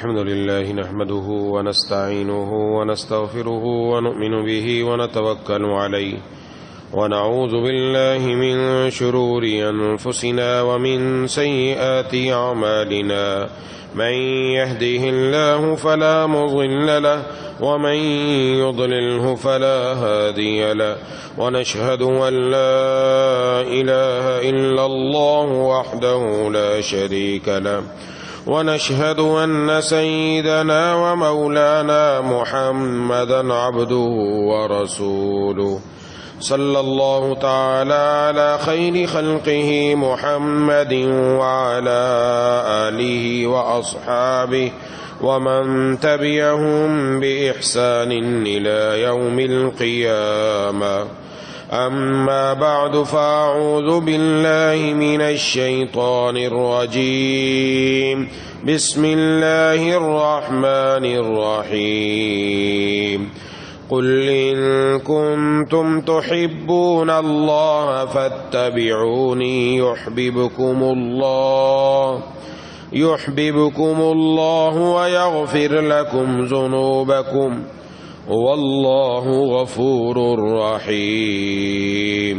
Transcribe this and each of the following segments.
الحمد لله نحمده ونستعينه ونستغفره ونؤمن به ونتوكل عليه ونعوذ بالله من شرور أنفسنا ومن سيئات أعمالنا من يهده الله فلا مضل له ومن يضلله فلا هادي له ونشهد أن لا إله إلا الله وحده لا شريك له ونشهد أن سيدنا ومولانا محمدا عبده ورسوله صلى الله تعالى على خير خلقه محمد وعلى آله وأصحابه ومن تبعهم بإحسان إلى يوم القيامة. أما بعد فأعوذ بالله من الشيطان الرجيم. بسم الله الرحمن الرحيم. قل إن كنتم تحبون الله فاتبعوني يحببكم الله ويغفر لكم ذنوبكم والله غفور رحيم.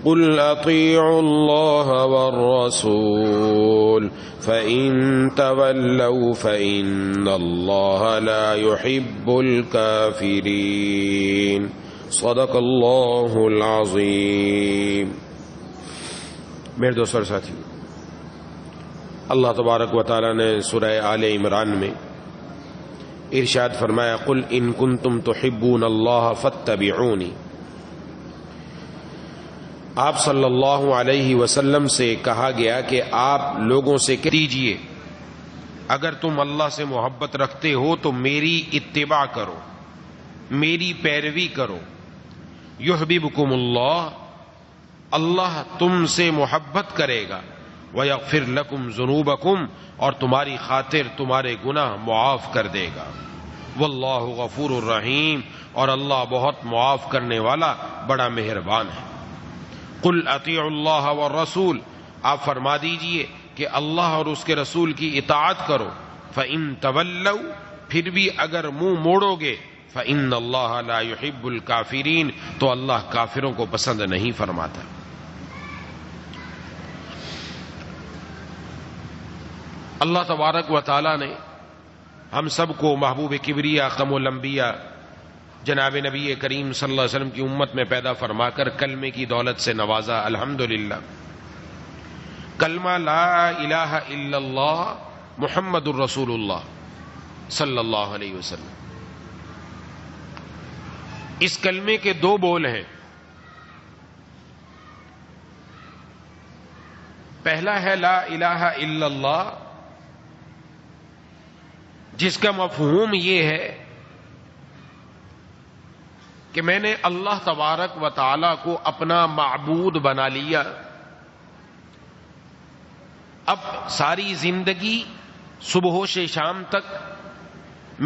قل أطيعوا الله والرسول فإن تولوا فإن الله لا يحب الكافرين. صدق اللہ العظیم. میرے دوست اور ساتھی، اللہ تبارک و تعالی نے سورہ آل عمران میں ارشاد فرمایا قل ان کنتم تحبون اللہ فاتبعونی. آپ صلی اللہ علیہ وسلم سے کہا گیا کہ آپ لوگوں سے کہہ دیجئے اگر تم اللہ سے محبت رکھتے ہو تو میری اتباع کرو، میری پیروی کرو. یحببکم اللہ، اللہ تم سے محبت کرے گا. ویغفر لکم ذنوبکم، اور تمہاری خاطر تمہارے گناہ معاف کر دے گا. واللہ غفور الرحیم، اور اللہ بہت معاف کرنے والا بڑا مہربان ہے. قل اطیعوا اللہ والرسول، آپ فرما دیجئے کہ اللہ اور اس کے رسول کی اطاعت کرو. فإن تولوا، پھر بھی اگر منہ موڑو گے، فإن اللہ لا يحب الکافرین، تو اللہ کافروں کو پسند نہیں فرماتا. اللہ تبارک و تعالی نے ہم سب کو محبوب کبریا خم الانبیاء جناب نبی کریم صلی اللہ علیہ وسلم کی امت میں پیدا فرما کر کلمے کی دولت سے نوازا. الحمدللہ. کلمہ لا الہ الا اللہ محمد الرسول اللہ صلی اللہ علیہ وسلم، اس کلمے کے دو بول ہیں. پہلا ہے لا الہ الا اللہ، جس کا مفہوم یہ ہے کہ میں نے اللہ تبارک و تعالی کو اپنا معبود بنا لیا. اب ساری زندگی صبح سے شام تک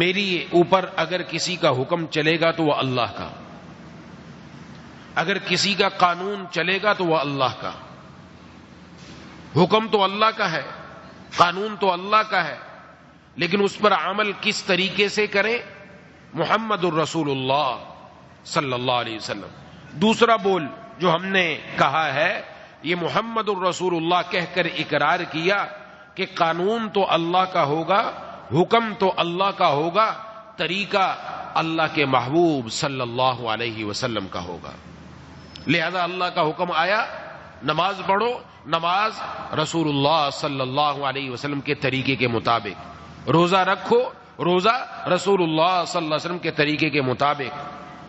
میری اوپر اگر کسی کا حکم چلے گا تو وہ اللہ کا، اگر کسی کا قانون چلے گا تو وہ اللہ کا. حکم تو اللہ کا ہے، قانون تو اللہ کا ہے، لیکن اس پر عمل کس طریقے سے کریں؟ محمد الرسول اللہ صلی اللہ علیہ وسلم. دوسرا بول جو ہم نے کہا ہے، یہ محمد الرسول اللہ کہہ کر اقرار کیا کہ قانون تو اللہ کا ہوگا، حکم تو اللہ کا ہوگا، طریقہ اللہ کے محبوب صلی اللہ علیہ وسلم کا ہوگا. لہذا اللہ کا حکم آیا نماز پڑھو، نماز رسول اللہ صلی اللہ علیہ وسلم کے طریقے کے مطابق. روزہ رکھو، روزہ رسول اللہ صلی اللہ علیہ وسلم کے طریقے کے مطابق.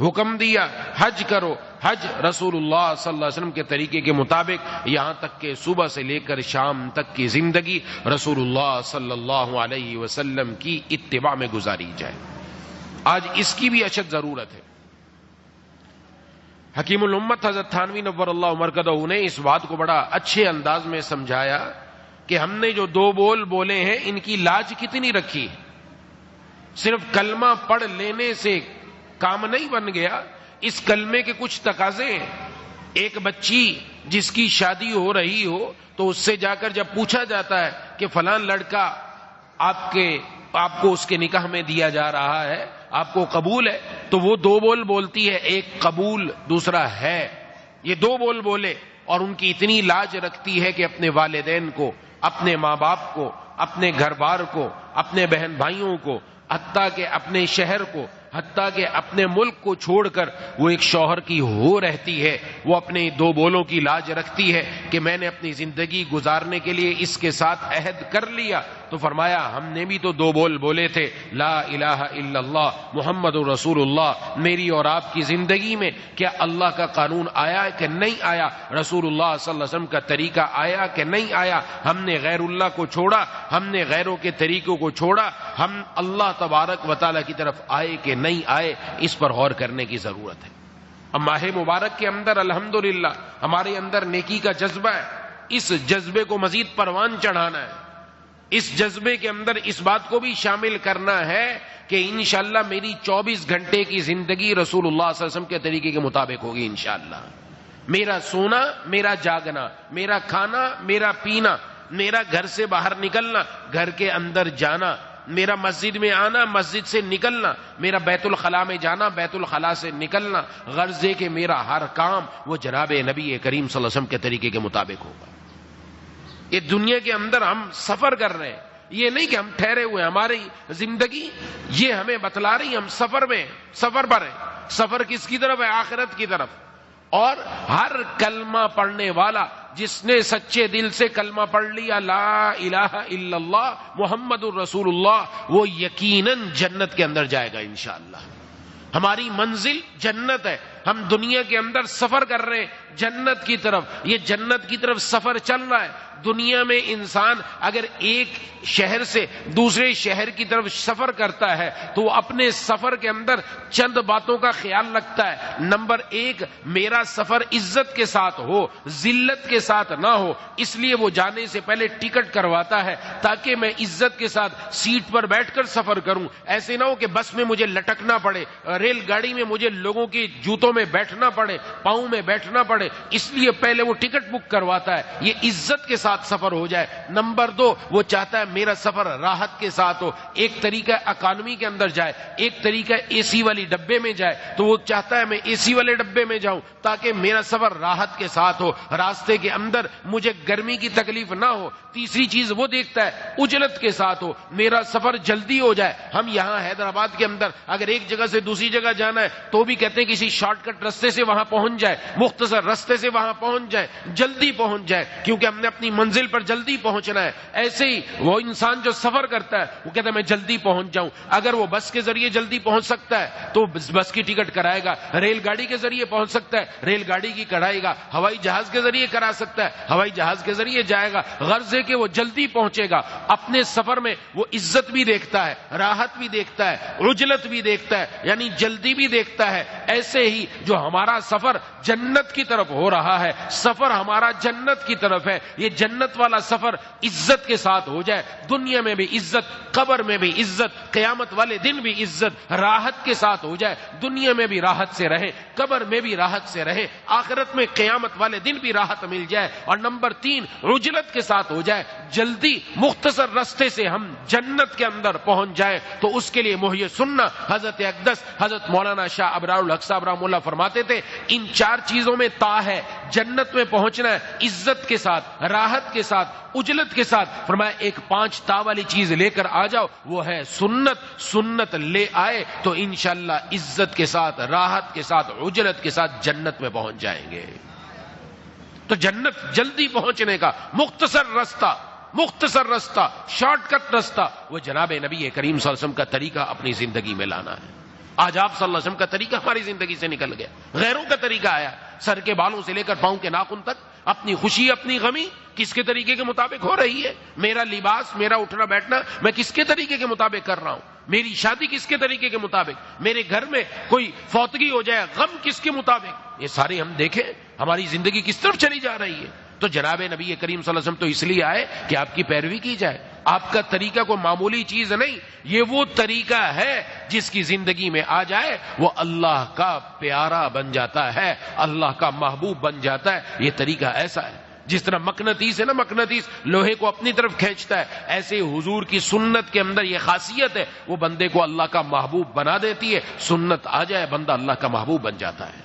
حکم دیا حج کرو، حج رسول اللہ صلی اللہ علیہ وسلم کے طریقے کے مطابق. یہاں تک کہ صبح سے لے کر شام تک کی زندگی رسول اللہ صلی اللہ علیہ وسلم کی اتباع میں گزاری جائے. آج اس کی بھی اشد ضرورت ہے. حکیم الامت حضرت تھانوی نور اللہ مرکزہ نے اس بات کو بڑا اچھے انداز میں سمجھایا کہ ہم نے جو دو بول بولے ہیں ان کی لاج کتنی رکھی. صرف کلمہ پڑھ لینے سے کام نہیں بن گیا، اس کلمے کے کچھ تقاضے ہیں. ایک بچی جس کی شادی ہو رہی ہو تو اس سے جا کر جب پوچھا جاتا ہے کہ فلاں لڑکا آپ کے آپ کو اس کے نکاح میں دیا جا رہا ہے، آپ کو قبول ہے، تو وہ دو بول بولتی ہے، ایک قبول دوسرا ہے، یہ دو بول بولے اور ان کی اتنی لاج رکھتی ہے کہ اپنے والدین کو، اپنے ماں باپ کو، اپنے گھر بار کو، اپنے بہن بھائیوں کو، حتیٰ کہ اپنے شہر کو، حتیٰ کہ اپنے ملک کو چھوڑ کر وہ ایک شوہر کی ہو رہتی ہے، وہ اپنے دو بولوں کی لاج رکھتی ہے کہ میں نے اپنی زندگی گزارنے کے لیے اس کے ساتھ عہد کر لیا، تو فرمایا ہم نے بھی تو دو بول بولے تھے، لا الہ الا اللہ محمد رسول اللہ، میری اور آپ کی زندگی میں کیا اللہ کا قانون آیا کہ نہیں آیا، رسول اللہ صلی اللہ علیہ وسلم کا طریقہ آیا کہ نہیں آیا، ہم نے غیر اللہ کو چھوڑا، ہم نے غیروں کے طریقوں کو چھوڑا، ہم اللہ تبارک و تعالیٰ کی طرف آئے کہ نہیں آئے، اس پر غور کرنے کی ضرورت ہے۔ اب ماہ مبارک کے اندر الحمدللہ ہمارے اندر نیکی کا جذبہ ہے، اس جذبے کو مزید پروان چڑھانا ہے، اس جذبے کے اندر اس بات کو بھی شامل کرنا ہے کہ انشاءاللہ میری 24 گھنٹے کی زندگی رسول اللہ صلی اللہ علیہ وسلم کے طریقے کے مطابق ہوگی انشاءاللہ۔ میرا سونا، میرا جاگنا، میرا کھانا، میرا پینا، میرا گھر سے باہر نکلنا، گھر کے اندر جانا، میرا مسجد میں آنا، مسجد سے نکلنا، میرا بیت الخلاء میں جانا، بیت الخلاء سے نکلنا، غرض ہے کہ میرا ہر کام وہ جناب نبی کریم صلی اللہ علیہ وسلم کے طریقے کے مطابق ہوگا۔ یہ دنیا کے اندر ہم سفر کر رہے ہیں، یہ نہیں کہ ہم ٹھہرے ہوئے، ہماری زندگی یہ ہمیں بتلا رہی، ہم سفر میں، سفر پر ہیں۔ سفر کس کی طرف ہے؟ آخرت کی طرف۔ اور ہر کلمہ پڑھنے والا جس نے سچے دل سے کلمہ پڑھ لیا لا الہ الا اللہ محمد الرسول اللہ، وہ یقیناً جنت کے اندر جائے گا انشاءاللہ۔ ہماری منزل جنت ہے، ہم دنیا کے اندر سفر کر رہے ہیں جنت کی طرف، یہ جنت کی طرف سفر چل رہا ہے۔ دنیا میں انسان اگر ایک شہر سے دوسرے شہر کی طرف سفر کرتا ہے تو وہ اپنے سفر کے اندر چند باتوں کا خیال رکھتا ہے۔ نمبر ایک، میرا سفر عزت کے ساتھ ہو، ذلت کے ساتھ نہ ہو، اس لیے وہ جانے سے پہلے ٹکٹ کرواتا ہے تاکہ میں عزت کے ساتھ سیٹ پر بیٹھ کر سفر کروں۔ ایسے نہ ہو کہ بس میں مجھے لٹکنا پڑے، ریل گاڑی میں مجھے لوگوں کی جوتوں میں بیٹھنا پڑے، پاؤں میں بیٹھنا پڑے، اس لیے پہلے وہ ٹکٹ بک کرواتا ہے، یہ عزت کے ساتھ سفر ہو جائے۔ نمبر دو، وہ چاہتا ہے میرا سفر راحت کے ساتھ ہو، ایک طریقہ اکانومی کے اندر جائے، ایک طریقہ اے سی والی ڈبے میں جائے، تو وہ چاہتا ہے میں اے سی والے ڈبے میں جاؤں تاکہ میرا سفر راحت کے ساتھ ہو، راستے کے اندر مجھے گرمی کی تکلیف نہ ہو۔ تیسری چیز وہ دیکھتا ہے اجلت کے ساتھ ہو، میرا سفر جلدی ہو جائے۔ ہم یہاں حیدرآباد کے اندر اگر ایک جگہ سے دوسری جگہ جانا ہے تو بھی کہتے ہیں کسی شارٹ کٹ رستے سے وہاں پہنچ جائے، مختصر رستے سے وہاں پہنچ جائے، جلدی پہنچ جائے، کیونکہ ہم نے اپنی منزل پر جلدی پہنچنا ہے۔ ایسے ہی وہ انسان جو سفر کرتا ہے وہ کہتا ہے میں جلدی پہنچ جاؤں، اگر وہ بس کے ذریعے جلدی پہنچ سکتا ہے تو بس کی ٹکٹ کرائے گا، ریل گاڑی کے ذریعے پہنچ سکتا ہے ریل گاڑی کی کرائے گا، ہوائی جہاز کے ذریعے کرا سکتا ہے ہوائی جہاز کے ذریعے جائے گا۔ غرض ہے کہ وہ جلدی پہنچے گا۔ اپنے سفر میں وہ عزت بھی دیکھتا ہے، راحت بھی دیکھتا ہے، عجلت بھی دیکھتا ہے، یعنی جلدی بھی دیکھتا ہے۔ ایسے ہی جو ہمارا سفر جنت کی طرف ہو رہا ہے، سفر ہمارا جنت کی طرف ہے، یہ جنت والا سفر عزت کے ساتھ ہو جائے، دنیا میں بھی عزت، قبر میں بھی عزت، قیامت والے دن بھی عزت، راحت کے ساتھ ہو جائے، دنیا میں بھی راحت سے رہے، قبر میں بھی راحت سے رہے، آخرت میں قیامت والے دن بھی راحت مل جائے۔ اور نمبر تین، عجلت کے ساتھ ہو جائے، جلدی مختصر رستے سے ہم جنت کے اندر پہنچ جائے، تو اس کے لیے محی سننا حضرت اقدس حضرت مولانا شاہ ابرار الحق صاحب رحمہ اللہ فرماتے تھے ان چار چیزوں میں تا ہے، جنت میں پہنچنا ہے عزت کے ساتھ، راحت کے ساتھ، اجلت کے ساتھ۔ فرمایا ایک 5 تا والی چیز لے کر آ جاؤ، وہ ہے سنت، سنت لے آئے تو انشاءاللہ عزت کے ساتھ، راحت کے ساتھ، اجلت کے ساتھ جنت میں پہنچ جائیں گے۔ تو جنت جلدی پہنچنے کا مختصر رستہ، شارٹ کٹ رستہ، وہ جناب نبی کریم صلی اللہ علیہ وسلم کا طریقہ اپنی زندگی میں لانا ہے۔ آج آپ صلی اللہ علیہ وسلم کا طریقہ ہماری زندگی سے نکل گیا، غیروں کا طریقہ آیا، سر کے بالوں سے لے کر پاؤں کے ناخن تک، اپنی خوشی اپنی غمی کس کے طریقے کے مطابق ہو رہی ہے، میرا لباس، میرا اٹھنا بیٹھنا میں کس کے طریقے کے مطابق کر رہا ہوں، میری شادی کس کے طریقے کے مطابق، میرے گھر میں کوئی فوتگی ہو جائے غم کس کے مطابق، یہ سارے ہم دیکھیں ہماری زندگی کس طرف چلی جا رہی ہے۔ تو جناب نبی کریم صلی اللہ علیہ وسلم تو اس لیے آئے کہ آپ کی پیروی کی جائے، آپ کا طریقہ کوئی معمولی چیز نہیں، یہ وہ طریقہ ہے جس کی زندگی میں آ جائے وہ اللہ کا پیارا بن جاتا ہے، اللہ کا محبوب بن جاتا ہے۔ یہ طریقہ ایسا ہے جس طرح مقناطیس ہے نا، مقناطیس لوہے کو اپنی طرف کھینچتا ہے، ایسے حضور کی سنت کے اندر یہ خاصیت ہے، وہ بندے کو اللہ کا محبوب بنا دیتی ہے۔ سنت آ جائے بندہ اللہ کا محبوب بن جاتا ہے۔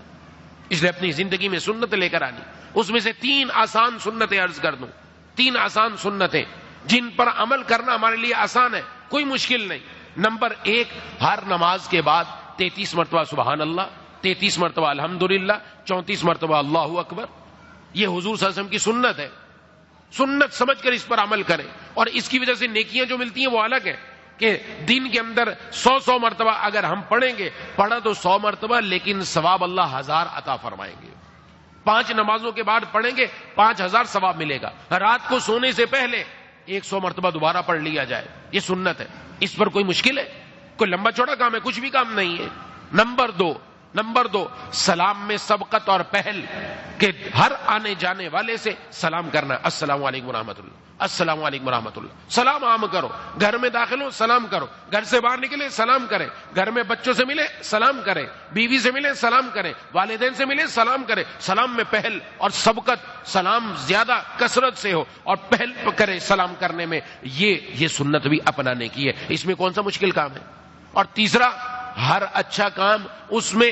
اس لیے اپنی زندگی میں سنت لے کر آنی۔ اس میں سے 3 آسان سنتیں عرض کر دوں، 3 آسان سنتیں جن پر عمل کرنا ہمارے لیے آسان ہے، کوئی مشکل نہیں۔ نمبر 1، ہر نماز کے بعد 33 مرتبہ سبحان اللہ، 33 مرتبہ الحمدللہ، 34 مرتبہ اللہ اکبر۔ یہ حضور صلی اللہ علیہ وسلم کی سنت ہے۔ سنت سمجھ کر اس پر عمل کریں، اور اس کی وجہ سے نیکیاں جو ملتی ہیں وہ الگ ہیں کہ دن کے اندر 100 مرتبہ اگر ہم پڑھیں گے، پڑھا تو 100 مرتبہ، لیکن ثواب اللہ 1000 عطا فرمائیں گے۔ 5 نمازوں کے بعد پڑھیں گے 5000 ثواب ملے گا۔ رات کو سونے سے پہلے 100 مرتبہ دوبارہ پڑھ لیا جائے، یہ سنت ہے۔ اس پر کوئی مشکل ہے؟ کوئی لمبا چوڑا کام ہے؟ کچھ بھی کام نہیں ہے۔ نمبر دو، سلام میں سبقت اور پہل، کہ ہر آنے جانے والے سے سلام کرنا، السلام علیکم ورحمۃ اللہ، السلام علیکم ورحمۃ اللہ، سلام عام کرو۔ گھر میں داخل ہو سلام کرو، گھر سے باہر نکلے سلام کریں، گھر میں بچوں سے ملے سلام کریں، بیوی سے ملے سلام کریں، والدین سے ملے سلام کریں۔ سلام میں پہل اور سبقت، سلام زیادہ کثرت سے ہو اور پہل کرے سلام کرنے میں، یہ سنت بھی اپنانے کی ہے۔ اس میں کون سا مشکل کام ہے؟ اور تیسرا، ہر اچھا کام اس میں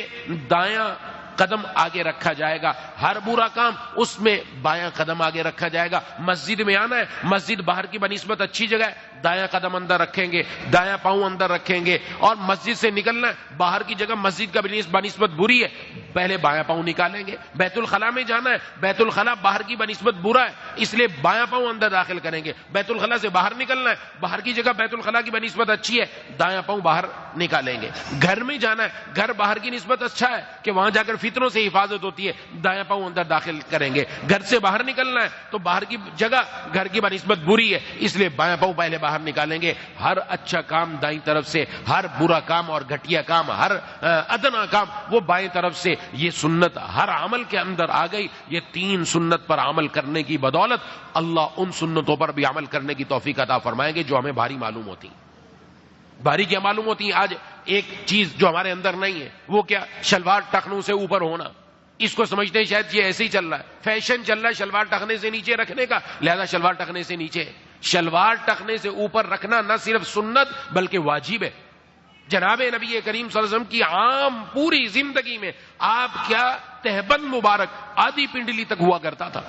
دایاں قدم آگے رکھا جائے گا، ہر برا کام اس میں بایاں قدم آگے رکھا جائے گا۔ مسجد میں آنا ہے، مسجد باہر کی بنسبت اچھی جگہ ہے، دایاں قدم اندر رکھیں گے، دایاں پاؤں اندر رکھیں گے۔ اور مسجد سے نکلنا ہے، باہر کی جگہ مسجد کا بنسبت بری ہے، پہلے بایاں پاؤں نکالیں گے۔ بیت الخلاء میں جانا ہے، بیت الخلاء باہر کی بنسبت برا ہے، اس لیے بایاں پاؤں اندر داخل کریں گے۔ بیت الخلاء سے باہر نکلنا ہے، باہر کی جگہ بیت الخلاء کی بنسبت اچھی ہے، دایاں پاؤں باہر نکالیں گے۔ گھر میں جانا ہے، گھر باہر کی نسبت اچھا ہے کہ وہاں جا کر فتنوں سے حفاظت ہوتی ہے، دایاں پاؤں اندر داخل کریں گے۔ گھر سے باہر نکلنا ہے تو باہر کی جگہ گھر کی بنسبت بری ہے، اس لیے بایاں پاؤں پہلے باہر نکالیں گے۔ ہر اچھا کام دائیں طرف سے، ہر برا کام اور گھٹیا کام، ہر ادنا کام وہ بائیں طرف سے۔ یہ سنت ہر عمل کے اندر آ گئی۔ یہ 3 سنت پر عمل کرنے کی بدولت اللہ ان سنتوں پر بھی عمل کرنے کی توفیق عطا فرمائیں گے جو ہمیں بھاری معلوم ہوتی ہیں۔ بھاری کیا معلوم ہوتی ہیں؟ آج ایک چیز جو ہمارے اندر نہیں ہے، وہ کیا؟ شلوار ٹخنوں سے اوپر ہونا۔ اس کو سمجھتے ہیں شاید یہ ایسے ہی چل رہا ہے، فیشن چل رہا ہے شلوار ٹخنے سے نیچے رکھنے کا، لہذا شلوار ٹخنے سے نیچے۔ شلوار ٹخنے سے اوپر رکھنا نہ صرف سنت بلکہ واجب ہے۔ جناب نبی کریم صلی اللہ علیہ وسلم کی عام پوری زندگی میں آپ کیا تہبند مبارک آدھی پنڈلی تک ہوا کرتا تھا۔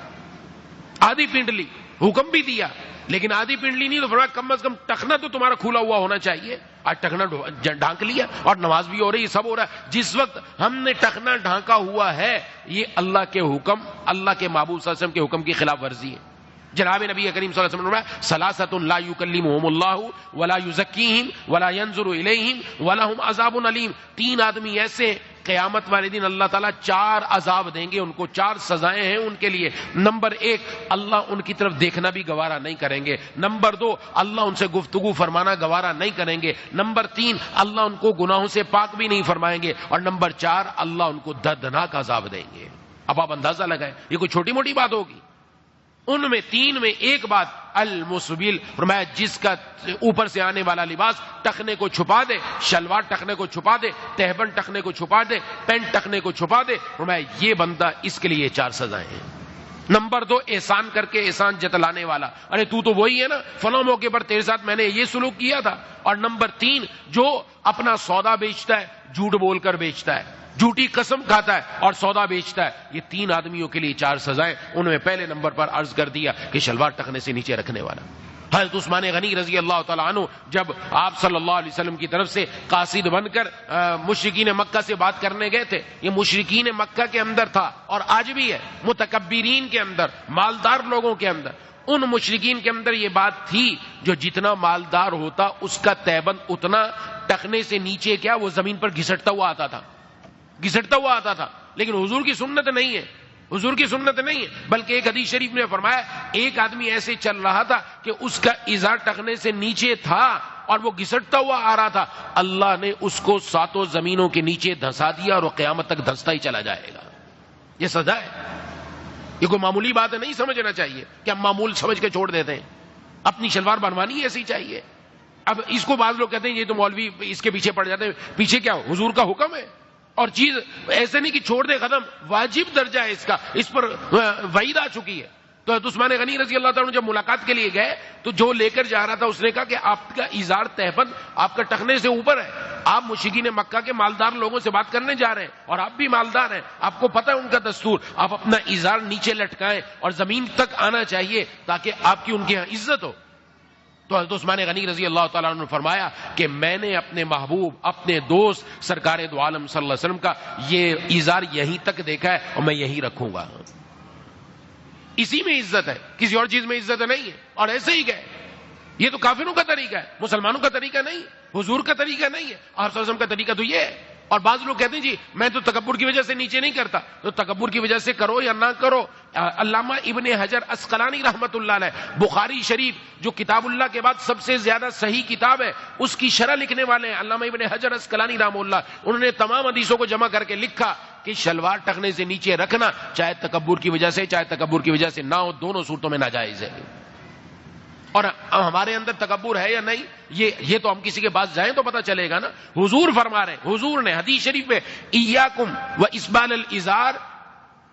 آدھی پنڈلی حکم بھی دیا، لیکن آدھی پنڈلی نہیں تو فرمایا کم از کم ٹخنا تو تمہارا کھلا ہوا ہونا چاہیے۔ آج ٹخنا ڈھانک لیا اور نماز بھی ہو رہی ہے، سب ہو رہا ہے۔ جس وقت ہم نے ٹخنا ڈھانکا ہوا ہے، یہ اللہ کے حکم، اللہ کے محبوب صلی اللہ علیہ وسلم کے حکم کی خلاف ورزی ہے۔ جناب نبی کریم صلی اللہ علیہ وسلم نے فرمایا ثلاثۃ لا یکلمہم اللہ ولا یزکیہم ولا ینظر الیہم ولہم عذاب علیم۔ 3 آدمی ایسے قیامت والے دن اللہ تعالیٰ 4 عذاب دیں گے ان کو، 4 سزائیں ہیں ان کے لیے۔ نمبر 1، اللہ ان کی طرف دیکھنا بھی گوارا نہیں کریں گے۔ نمبر 2، اللہ ان سے گفتگو فرمانا گوارا نہیں کریں گے۔ نمبر 3، اللہ ان کو گناہوں سے پاک بھی نہیں فرمائیں گے۔ اور نمبر 4، اللہ ان کو دردناک عذاب دیں گے۔ اب آپ اندازہ لگائیں، یہ کوئی چھوٹی موٹی بات ہوگی؟ ان میں 3 میں ایک بات، المسبل، فرمایا جس کا اوپر سے آنے والا لباس ٹخنے کو چھپا دے، شلوار ٹخنے کو چھپا دے، تہبند ٹخنے کو چھپا دے، پینٹ ٹخنے کو چھپا دے، فرمایا یہ بندہ، اس کے لیے 4 سزائیں ہیں۔ نمبر 2، احسان کر کے احسان جتلانے والا، ارے تو وہی ہے نا، فلاں موقع پر تیرے ساتھ میں نے یہ سلوک کیا تھا۔ اور نمبر 3، جو اپنا سودا بیچتا ہے، جھوٹ بول کر بیچتا ہے، جھوٹی قسم کھاتا ہے اور سودا بیچتا ہے۔ یہ 3 آدمیوں کے لیے 4 سزائیں۔ ان میں پہلے نمبر پر عرض کر دیا کہ شلوار ٹخنے سے نیچے رکھنے والا۔ حضرت عثمان غنی رضی اللہ تعالیٰ عنہ جب آپ صلی اللہ علیہ وسلم کی طرف سے قاصد بن کر مشرکین مکہ سے بات کرنے گئے تھے، یہ مشرکین مکہ کے اندر تھا اور آج بھی ہے، متکبرین کے اندر، مالدار لوگوں کے اندر۔ ان مشرکین کے اندر یہ بات تھی جو جتنا مالدار ہوتا اس کا تہبند اتنا ٹخنے سے نیچے کیا وہ زمین پر گھسٹتا ہوا آتا تھا، گھسٹتا ہوا آتا تھا۔ لیکن حضور کی سنت نہیں ہے، حضور کی سنت نہیں ہے، بلکہ ایک حدیث شریف نے فرمایا ایک آدمی ایسے چل رہا تھا کہ اس کا ازار ٹخنے سے نیچے تھا اور وہ گھسٹتا ہوا آ رہا تھا، اللہ نے اس کو 7 زمینوں کے نیچے دھسا دیا اور وہ قیامت تک دھستا ہی چلا جائے گا۔ یہ سزا ہے، یہ کوئی معمولی بات نہیں سمجھنا چاہیے کہ ہم معمول سمجھ کے چھوڑ دیتے ہیں۔ اپنی شلوار بنوانی ایسی چاہیے۔ اب اس کو بعض لوگ کہتے ہیں یہ تو مولوی اس کے پیچھے پڑ جاتے ہیں، پیچھے کیا حضور کا حکم ہے اور چیز ایسے نہیں کہ چھوڑ دے ختم، واجب درجہ ہے اس کا، اس پر وعید آ چکی ہے۔ تو حضرت عثمان غنی رضی اللہ تعالیٰ عنہ جب ملاقات کے لیے گئے تو جو لے کر جا رہا تھا اس نے کہا کہ آپ کا ازار تہبند آپ کا ٹخنے سے اوپر ہے، آپ مشرکین مکہ کے مالدار لوگوں سے بات کرنے جا رہے ہیں اور آپ بھی مالدار ہیں، آپ کو پتہ ہے ان کا دستور، آپ اپنا ازار نیچے لٹکائیں اور زمین تک آنا چاہیے تاکہ آپ کی ان کے یہاں عزت ہو۔ تو حضرت عثمان غنی رضی اللہ تعالیٰ عنہ نے فرمایا کہ میں نے اپنے محبوب، اپنے دوست سرکار دو عالم صلی اللہ علیہ وسلم کا یہ ازار یہیں تک دیکھا ہے اور میں یہی رکھوں گا، اسی میں عزت ہے، کسی اور چیز میں عزت نہیں ہے، اور ایسے ہی گئے۔ یہ تو کافروں کا طریقہ ہے، مسلمانوں کا طریقہ نہیں، حضور کا طریقہ نہیں ہے، آپ صلی اللہ علیہ وسلم کا طریقہ تو یہ ہے۔ اور بعض لوگ کہتے ہیں جی میں تو تکبر کی وجہ سے نیچے نہیں کرتا، تو تکبر کی وجہ سے کرو یا نہ کرو۔ علامہ ابن حجر اسقلانی رحمۃ اللہ علیہ بخاری شریف جو کتاب اللہ کے بعد سب سے زیادہ صحیح کتاب ہے اس کی شرح لکھنے والے ہیں علامہ ابن حجر اسقلانی رحمہ اللہ، انہوں نے تمام حدیثوں کو جمع کر کے لکھا کہ شلوار ٹخنے سے نیچے رکھنا چاہے تکبر کی وجہ سے چاہے تکبر کی وجہ سے نہ ہو، دونوں صورتوں میں ناجائز ہے۔ اور ہمارے اندر تکبر ہے یا نہیں یہ تو ہم کسی کے پاس جائیں تو پتہ چلے گا نا۔ حضور فرما رہے، حضور نے حدیث شریف میں ایاکم و اسبال الازار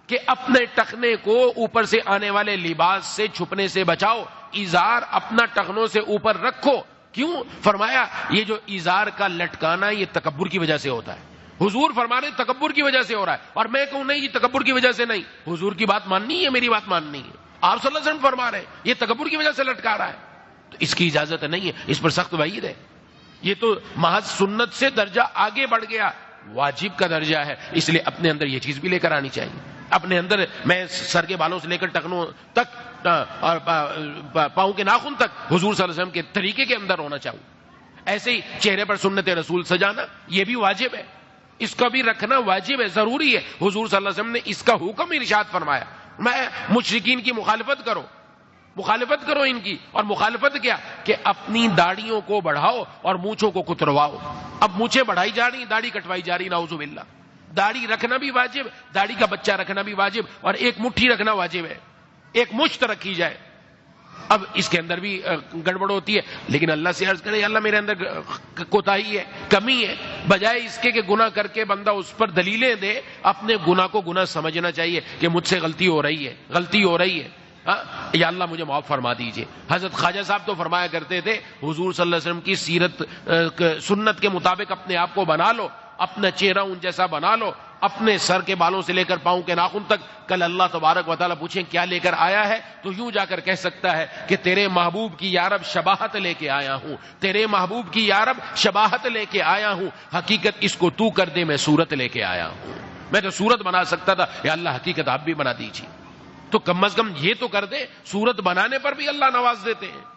کہ اپنے ٹخنے کو اوپر سے آنے والے لباس سے چھپنے سے بچاؤ، ازار اپنا ٹخنوں سے اوپر رکھو۔ کیوں؟ فرمایا یہ جو ازار کا لٹکانا یہ تکبر کی وجہ سے ہوتا ہے۔ حضور فرما رہے تکبر کی وجہ سے ہو رہا ہے، اور میں کہوں نہیں یہ تکبر کی وجہ سے نہیں، حضور کی بات ماننی ہے، میری بات ماننی ہے۔ آپ صلی اللہ علیہ وسلم فرما رہے ہیں یہ تکبر کی وجہ سے لٹکا رہا ہے، تو اس کی اجازت نہیں ہے، اس پر سخت وعید ہے۔ یہ تو محض سنت سے درجہ آگے بڑھ گیا، واجب کا درجہ ہے، اس لیے اپنے اندر یہ چیز بھی لے کر آنی چاہیے۔ اپنے اندر میں سر کے بالوں سے لے کر ٹخنوں تک اور پاؤں کے ناخن تک حضور صلی اللہ علیہ وسلم کے طریقے کے اندر ہونا چاہوں۔ ایسے ہی چہرے پر سنت رسول سجانا یہ بھی واجب ہے، اس کا بھی رکھنا واجب ہے، ضروری ہے۔ حضور صلی اللہ علیہ وسلم نے اس کا حکم ارشاد فرمایا، میں مشرکین کی مخالفت کرو ان کی، اور مخالفت کیا کہ اپنی داڑھیوں کو بڑھاؤ اور مونچھوں کو کترواؤ۔ اب مونچھیں بڑھائی جا رہی، داڑھی کٹوائی جا رہی، نعوذ باللہ۔ داڑھی رکھنا بھی واجب، داڑھی کا بچہ رکھنا بھی واجب، اور ایک مٹھی رکھنا واجب ہے، ایک مشت رکھی جائے۔ اب اس کے اندر بھی گڑبڑ ہوتی ہے، لیکن اللہ سے عرض کرے اللہ میرے اندر کوتاہی ہے، کمی ہے، بجائے اس کے کہ گناہ کر کے بندہ اس پر دلیلیں دے، اپنے گناہ کو گناہ سمجھنا چاہیے کہ مجھ سے غلطی ہو رہی ہے، یا اللہ مجھے معاف فرما دیجئے۔ حضرت خواجہ صاحب تو فرمایا کرتے تھے حضور صلی اللہ علیہ وسلم کی سیرت سنت کے مطابق اپنے آپ کو بنا لو، اپنا چہرہ ان جیسا بنا لو، اپنے سر کے بالوں سے لے کر پاؤں کے ناخن تک کل اللہ تبارک و تعالیٰ پوچھیں کیا لے کر آیا ہے تو یوں جا کر کہہ سکتا ہے کہ تیرے محبوب کی یا رب شباہت لے کے آیا ہوں، تیرے محبوب کی یا رب شباہت لے کے آیا ہوں، حقیقت اس کو تو کر دے میں صورت لے کے آیا ہوں۔ میں تو صورت بنا سکتا تھا، یا اللہ حقیقت آپ بھی بنا دیجیے، تو کم از کم یہ تو کر دے، صورت بنانے پر بھی اللہ نواز دیتے ہیں۔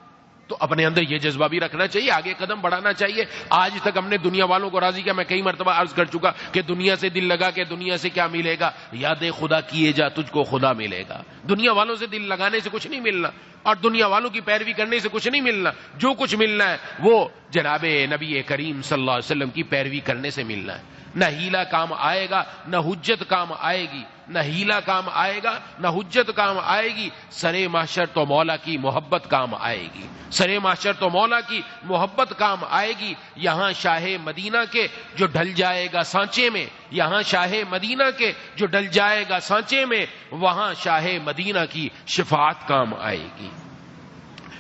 تو اپنے اندر یہ جذبہ بھی رکھنا چاہیے، آگے قدم بڑھانا چاہیے۔ آج تک ہم نے دنیا والوں کو راضی کیا، میں کئی مرتبہ عرض کر چکا کہ دنیا سے دل لگا کے دنیا سے کیا ملے گا، یاد خدا کیے جا تجھ کو خدا ملے گا۔ دنیا والوں سے دل لگانے سے کچھ نہیں ملنا، اور دنیا والوں کی پیروی کرنے سے کچھ نہیں ملنا، جو کچھ ملنا ہے وہ جناب نبی کریم صلی اللہ علیہ وسلم کی پیروی کرنے سے ملنا ہے۔ نہ ہیلا کام آئے گا، نہ حجت کام آئے گی، نہ ہیلا کام آئے گا، نہ حجت کام آئے گی، سرے محشر تو مولا کی محبت کام آئے گی، سرے محشر تو مولا کی محبت کام آئے گی۔ یہاں شاہ مدینہ کے جو ڈھل جائے گا سانچے میں، یہاں شاہ مدینہ کے جو ڈھل جائے گا سانچے میں، وہاں شاہ مدینہ کی شفاعت کام آئے گی۔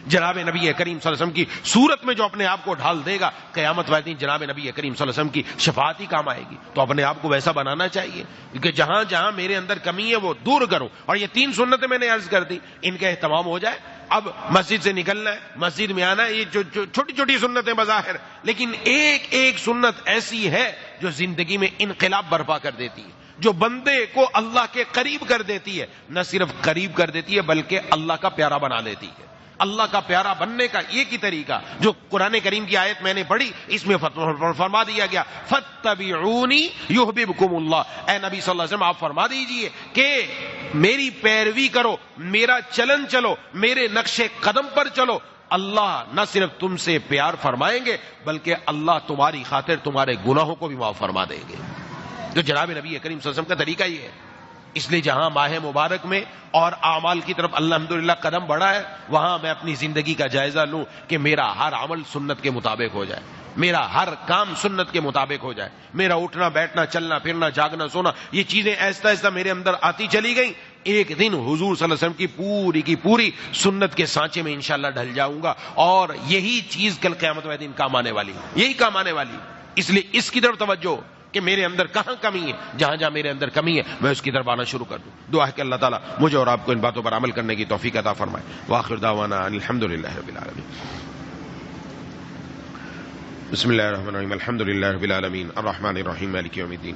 جناب نبی کریم صلی اللہ علیہ وسلم کی صورت میں جو اپنے آپ کو ڈھال دے گا، قیامت والے دن جناب نبی کریم صلی اللہ علیہ وسلم کی شفاعت ہی کام آئے گی۔ تو اپنے آپ کو ویسا بنانا چاہیے کہ جہاں جہاں میرے اندر کمی ہے وہ دور کرو۔ اور یہ 3 سنتیں میں نے عرض کر دی، ان کا اہتمام ہو جائے۔ اب مسجد سے نکلنا ہے، مسجد میں آنا ہے، یہ جو چھوٹی چھوٹی سنتیں بظاہر، لیکن ایک ایک سنت ایسی ہے جو زندگی میں انقلاب برپا کر دیتی ہے، جو بندے کو اللہ کے قریب کر دیتی ہے، نہ صرف قریب کر دیتی ہے بلکہ اللہ کا پیارا بنا دیتی ہے۔ اللہ کا پیارا بننے کا ایک ہی طریقہ جو قرآن کریم کی آیت میں نے پڑھی، اس میں فرما دیا گیا فاتبعونی یحببکم اللہ۔ اے نبی صلی اللہ علیہ وسلم آپ فرما دیجئے کہ میری پیروی کرو، میرا چلن چلو، میرے نقش قدم پر چلو، اللہ نہ صرف تم سے پیار فرمائیں گے بلکہ اللہ تمہاری خاطر تمہارے گناہوں کو بھی معاف فرما دیں گے۔ جو جناب نبی کریم صلی اللہ علیہ وسلم کا طریقہ یہ ہے۔ اس لیے جہاں ماہ مبارک میں اور اعمال کی طرف الحمدللہ قدم بڑھا ہے، وہاں میں اپنی زندگی کا جائزہ لوں کہ میرا ہر عمل سنت کے مطابق ہو جائے، میرا ہر کام سنت کے مطابق ہو جائے، میرا اٹھنا بیٹھنا چلنا پھرنا جاگنا سونا یہ چیزیں ایسا ایسا میرے اندر آتی چلی گئیں ایک دن حضور صلی اللہ علیہ وسلم کی پوری سنت کے سانچے میں انشاءاللہ ڈھل جاؤں گا، اور یہی چیز کل قیامت والے دن کام آنے والی، یہی کام آنے والی. اس لیے اس کی طرف توجہ کہ میرے اندر کہاں کمی ہے، جہاں جہاں میرے اندر کمی ہے میں اس کی طرف آنا شروع کر دوں. دعا ہے کہ اللہ تعالیٰ مجھے اور آپ کو ان باتوں پر عمل کرنے کی توفیق عطا فرمائے. وآخر دعوانا ان الحمدللہ رب العالمین. بسم اللہ الرحمن الرحیم. الحمدللہ رب العالمین الرحمن الرحیم مالک یوم الدین.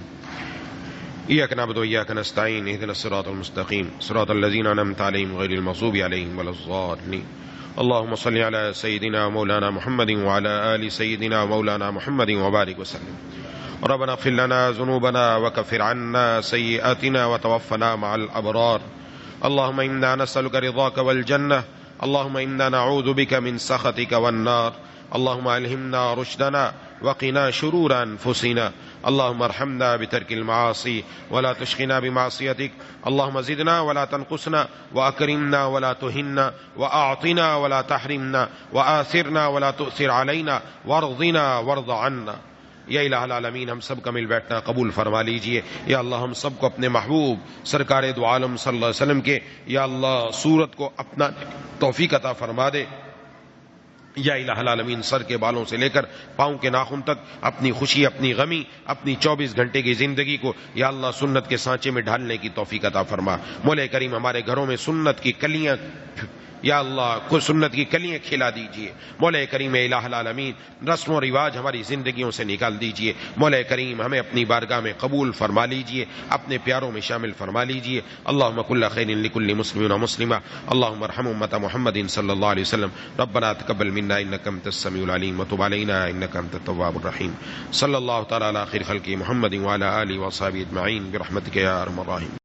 ایاک نعبد و ایاک نستعین اهدنا الصراط المستقیم صراط الذین انعمت علیہم غیر المغضوب علیہم ولا الضالین. اللهم صل على سيدنا مولانا محمد وعلى آل سيدنا مولانا محمد وبارك وسلم. ربنا اغفر لنا ذنوبنا وكفر عنا سيئاتنا وتوفنا مع الأبرار. اللهم إنا نسألك رضاك والجنة. اللهم إنا نعوذ بك من سخطك والنار. اللهم ألهمنا رشدنا وقنا شرور أنفسنا. اللهم ارحمنا بترك المعاصي ولا تشغلنا بمعصيتك. اللهم زدنا ولا تنقصنا وأكرمنا ولا تهنا وأعطنا ولا تحرمنا وآثرنا ولا تؤثر علينا وارضنا وارض عنا. یا الہ العالمین ہم سب کا مل بیٹھنا قبول فرما لیجئے. یا اللہ ہم سب کو اپنے محبوب سرکار دو عالم صلی اللہ علیہ وسلم کے یا اللہ صورت کو اپنا توفیق عطا فرما دے. یا الہ العالمین سر کے بالوں سے لے کر پاؤں کے ناخن تک اپنی خوشی اپنی غمی اپنی 24 گھنٹے کی زندگی کو یا اللہ سنت کے سانچے میں ڈھالنے کی توفیق عطا فرما. مولا کریم ہمارے گھروں میں سنت کی کلیاں یا اللہ کو سنت کی کلیاں کھلا دیجئے. مولا کریم الہ العالمین رسم و رواج ہماری زندگیوں سے نکال دیجئے. مولا کریم ہمیں اپنی بارگاہ میں قبول فرما لیجئے، اپنے پیاروں میں شامل فرما لیجئے. اللہم کل خیر لکل مسلم و مسلمہ. اللہم ارحم امت محمد صلی اللہ علیہ وسلم. ربنا تقبل منا انک انت السمیع العلیم وتب علینا انک انت التواب الرحیم. صلی اللہ تعالی علی خیر خلق محمد وعلی آلہ وصحبہ اجمعین برحمتک یا ارحم الراحمین.